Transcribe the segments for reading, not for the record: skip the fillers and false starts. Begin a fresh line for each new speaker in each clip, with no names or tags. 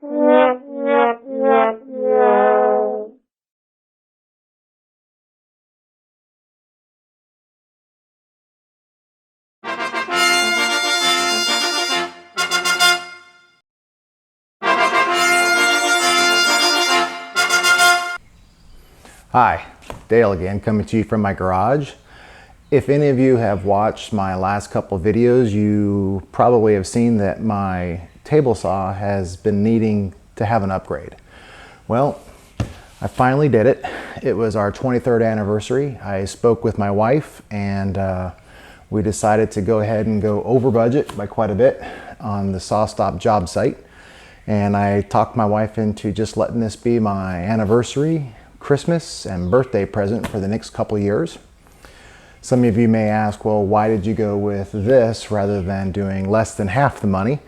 Hi, Dale again, coming to you from my garage. If any of you have watched my last couple of videos, you probably have seen that my table saw has been needing to have an upgrade. Well, I finally did it. It was our 23rd anniversary. I spoke with my wife and we decided to go ahead and go over budget by quite a bit on the SawStop job site. And I talked my wife into just letting this be my anniversary, Christmas, and birthday present for the next couple of years. Some of you may ask, well, why did you go with this rather than doing less than half the money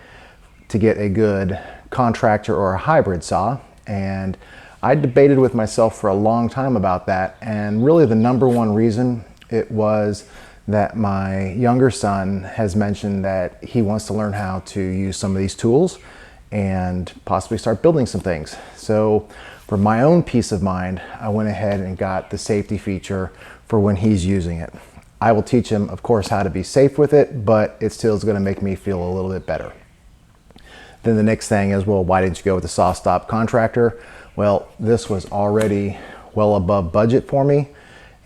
to get a good contractor or a hybrid saw? And I debated with myself for a long time about that, and really the number one reason it was that my younger son has mentioned that he wants to learn how to use some of these tools and possibly start building some things. So for my own peace of mind, I went ahead and got the safety feature for when he's using it. I will teach him, of course, how to be safe with it, but it still is going to make me feel a little bit better. Then the next thing is, well, why didn't you go with the SawStop contractor? Well, this was already well above budget for me,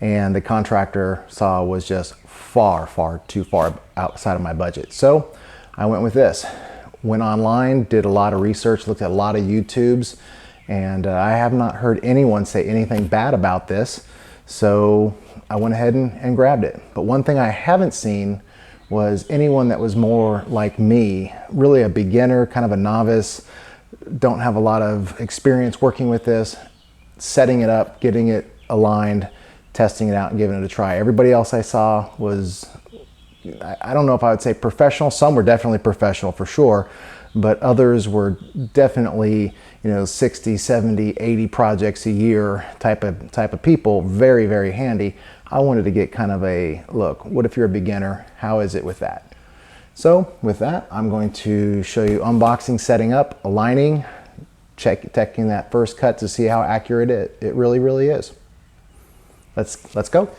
and the contractor saw was just far too far outside of my budget. So I went with this. Went online, did a lot of research, looked at a lot of YouTubes, and I have not heard anyone say anything bad about this. So I went ahead and grabbed it. But one thing I haven't seen was anyone that was more like me, really a beginner, kind of a novice, don't have a lot of experience working with this, setting it up, getting it aligned, testing it out, and giving it a try. Everybody else I saw was, I don't know if I would say professional. Some were definitely professional for sure, but others were definitely, 60, 70, 80 projects a year type of people. Very handy. I wanted to get kind of a look, what if you're a beginner? How is it with that? So with that, I'm going to show you unboxing, setting up, aligning, checking that first cut to see how accurate it really is. Let's go.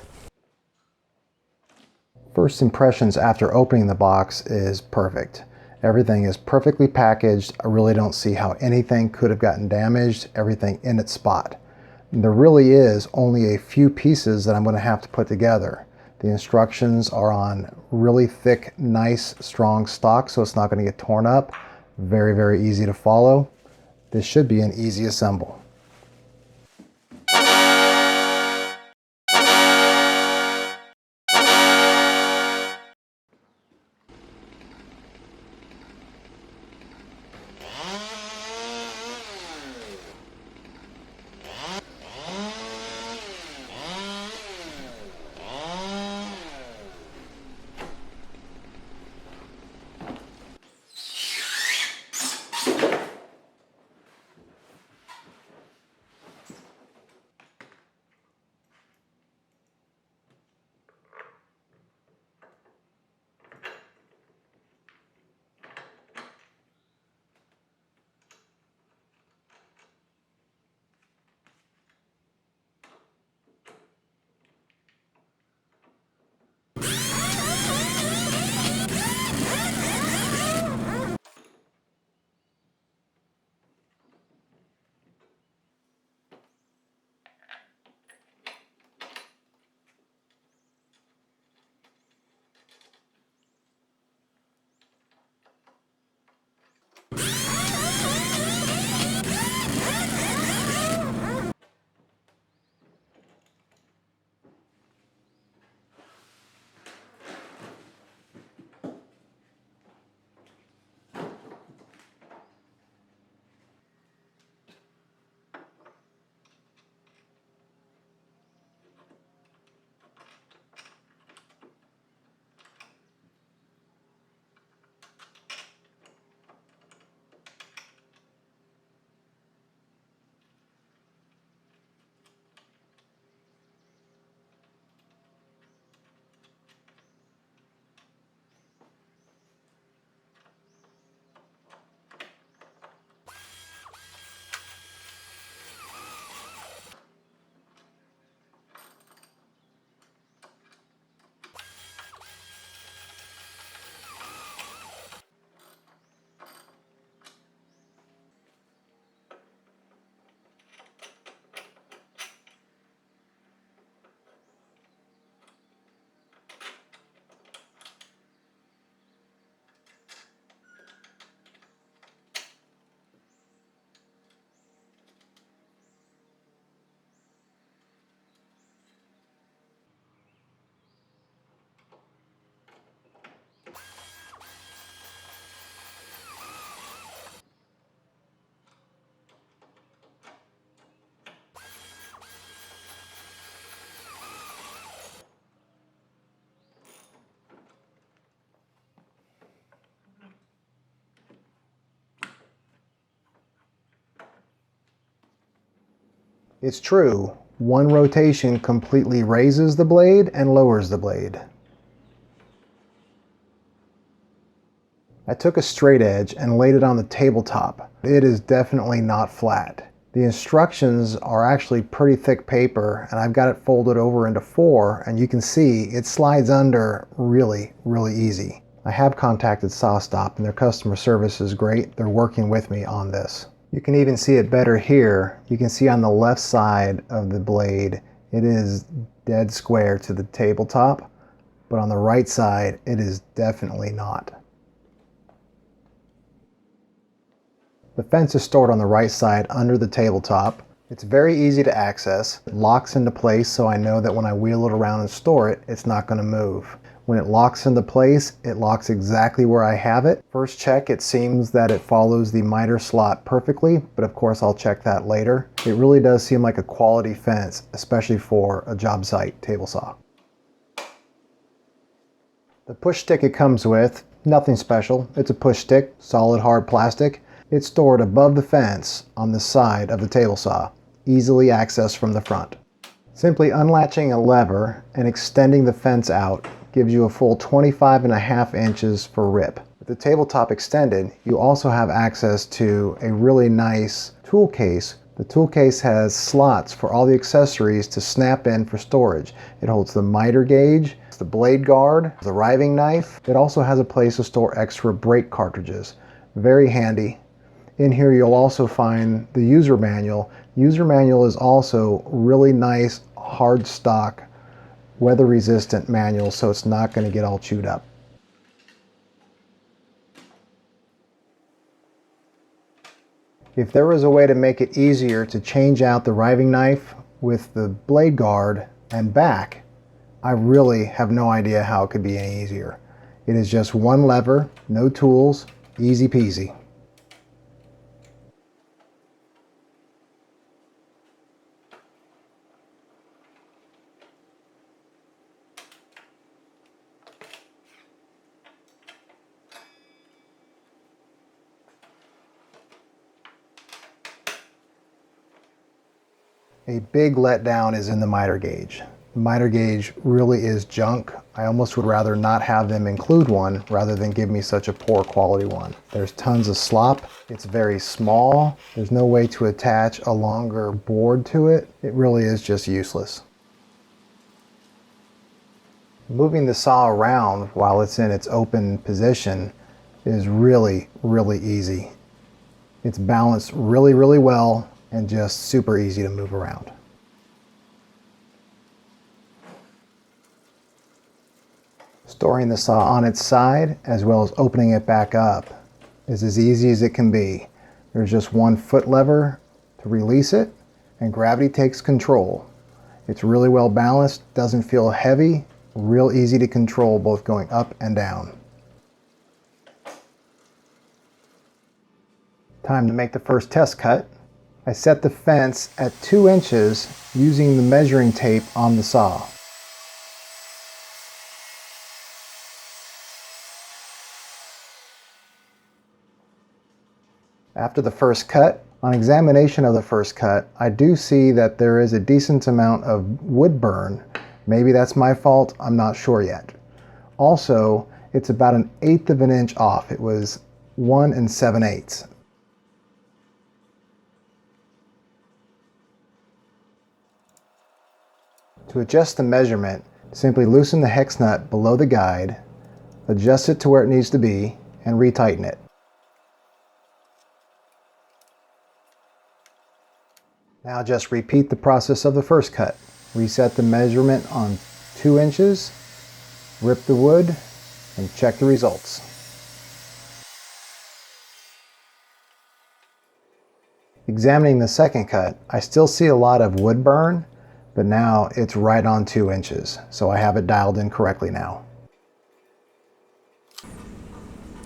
First impressions after opening the box is perfect. Everything is perfectly packaged. I really don't see how anything could have gotten damaged. Everything in its spot. There really is only a few pieces that I'm going to have to put together. The instructions are on really thick, nice, strong stock, so it's not going to get torn up. Very easy to follow. This should be an easy assemble. It's true, one rotation completely raises the blade and lowers the blade. I took a straight edge and laid it on the tabletop. It is definitely not flat. The instructions are actually pretty thick paper, and I've got it folded over into 4, and you can see it slides under really easy. I have contacted SawStop and their customer service is great. They're working with me on this. You can even see it better here. You can see on the left side of the blade, it is dead square to the tabletop, but on the right side, it is definitely not. The fence is stored on the right side under the tabletop. It's very easy to access. It locks into place, so I know that when I wheel it around and store it, it's not going to move. When it locks into place, it locks exactly where I have it. First check, it seems that it follows the miter slot perfectly, but of course I'll check that later. It really does seem like a quality fence, especially for a job site table saw. The push stick it comes with, nothing special. It's a push stick, solid hard plastic. It's stored above the fence on the side of the table saw, easily accessed from the front. Simply unlatching a lever and extending the fence out gives you a full 25.5 inches for rip. With the tabletop extended, you also have access to a really nice tool case. The tool case has slots for all the accessories to snap in for storage. It holds the miter gauge, the blade guard, the riving knife. It also has a place to store extra brake cartridges. Very handy. In here you'll also find the user manual. User manual is also really nice, hard stock, weather resistant manual, so it's not going to get all chewed up. If there was a way to make it easier to change out the riving knife with the blade guard and back, I really have no idea how it could be any easier. It is just one lever, no tools, easy peasy. A big letdown is in the miter gauge. The miter gauge really is junk. I almost would rather not have them include one rather than give me such a poor quality one. There's tons of slop. It's very small. There's no way to attach a longer board to it. It really is just useless. Moving the saw around while it's in its open position is really easy. It's balanced really well and just super easy to move around. Storing the saw on its side as well as opening it back up is as easy as it can be. There's just one foot lever to release it and gravity takes control. It's really well balanced, doesn't feel heavy, real easy to control both going up and down. Time to make the first test cut. I set the fence at 2 inches using the measuring tape on the saw. After the first cut, on examination of the first cut, I do see that there is a decent amount of wood burn. Maybe that's my fault, I'm not sure yet. Also, it's about 1/8 of an inch off. It was 1 7/8. To adjust the measurement, simply loosen the hex nut below the guide, adjust it to where it needs to be, and retighten it. Now just repeat the process of the first cut. Reset the measurement on 2 inches, rip the wood, and check the results. Examining the second cut, I still see a lot of wood burn, but now it's right on 2 inches, so I have it dialed in correctly now.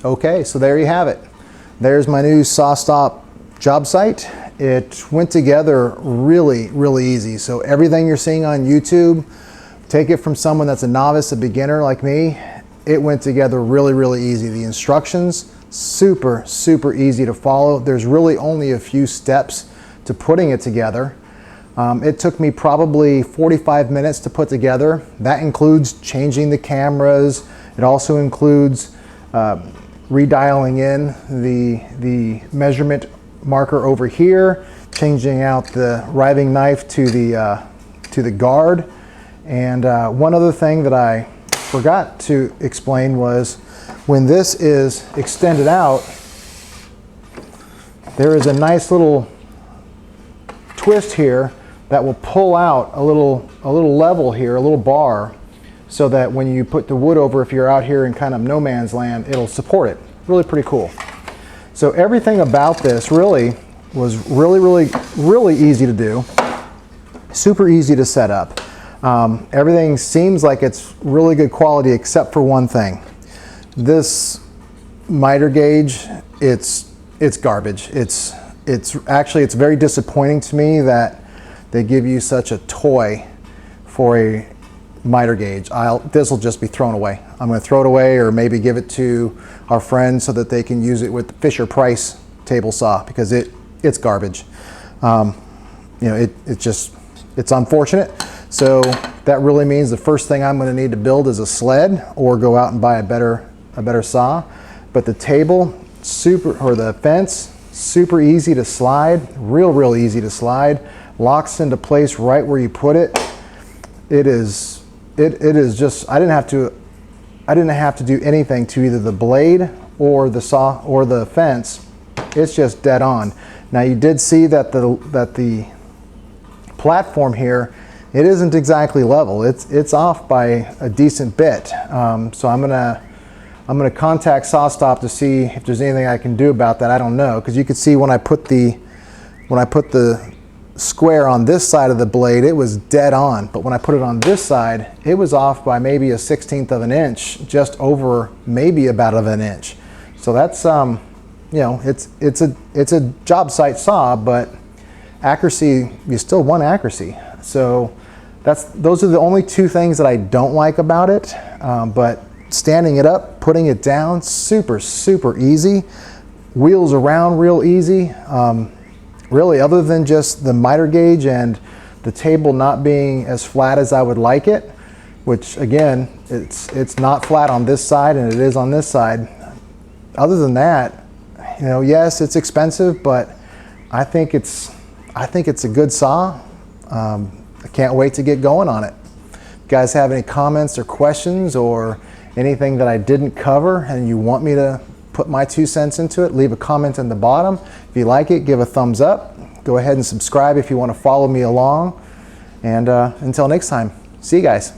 Okay, so there you have it. There's my new SawStop JobSite. It went together really easy. So everything you're seeing on YouTube, take it from someone that's a novice, a beginner like me, it went together really easy. The instructions, super easy to follow. There's really only a few steps to putting it together. It took me probably 45 minutes to put together. That includes changing the cameras. It also includes redialing in the measurement marker over here, changing out the riving knife to the guard. And one other thing that I forgot to explain was when this is extended out, there is a nice little twist here that will pull out a little level here, a little bar, so that when you put the wood over, if you're out here in kind of no man's land, it'll support it. Really pretty cool. So everything about this really was really easy to do. Super easy to set up. Everything seems like it's really good quality except for one thing. This miter gauge, it's garbage. It's very disappointing to me that they give you such a toy for a miter gauge. This will just be thrown away. I'm going to throw it away, or maybe give it to our friends so that they can use it with the Fisher Price table saw, because it's garbage. You know, it's unfortunate. So that really means the first thing I'm going to need to build is a sled, or go out and buy a better saw. But the table, the fence, super easy to slide, real easy to slide. Locks into place right where you put it. It is just, I didn't have to do anything to either the blade or the saw or the fence. It's just dead on. Now you did see that the platform here, it isn't exactly level. It's off by a decent bit. So I'm gonna contact SawStop to see if there's anything I can do about that. I don't know, because you could see when I put the square on this side of the blade, it was dead on. But when I put it on this side, it was off by maybe a 1/16 of an inch, just over maybe about an inch. So that's you know, it's a job site saw, but accuracy, you still want accuracy. So those are the only two things that I don't like about it. But standing it up, putting it down, super easy. Wheels around real easy. Really, other than just the miter gauge and the table not being as flat as I would like it, which again, it's not flat on this side and it is on this side. Other than that, you know, yes, it's expensive, but I think it's a good saw. I can't wait to get going on it. If you guys have any comments or questions, or anything that I didn't cover and you want me to put my 2 cents into it, leave a comment in the bottom. If you like it, give a thumbs up. Go ahead and subscribe if you want to follow me along. And until next time, see you guys.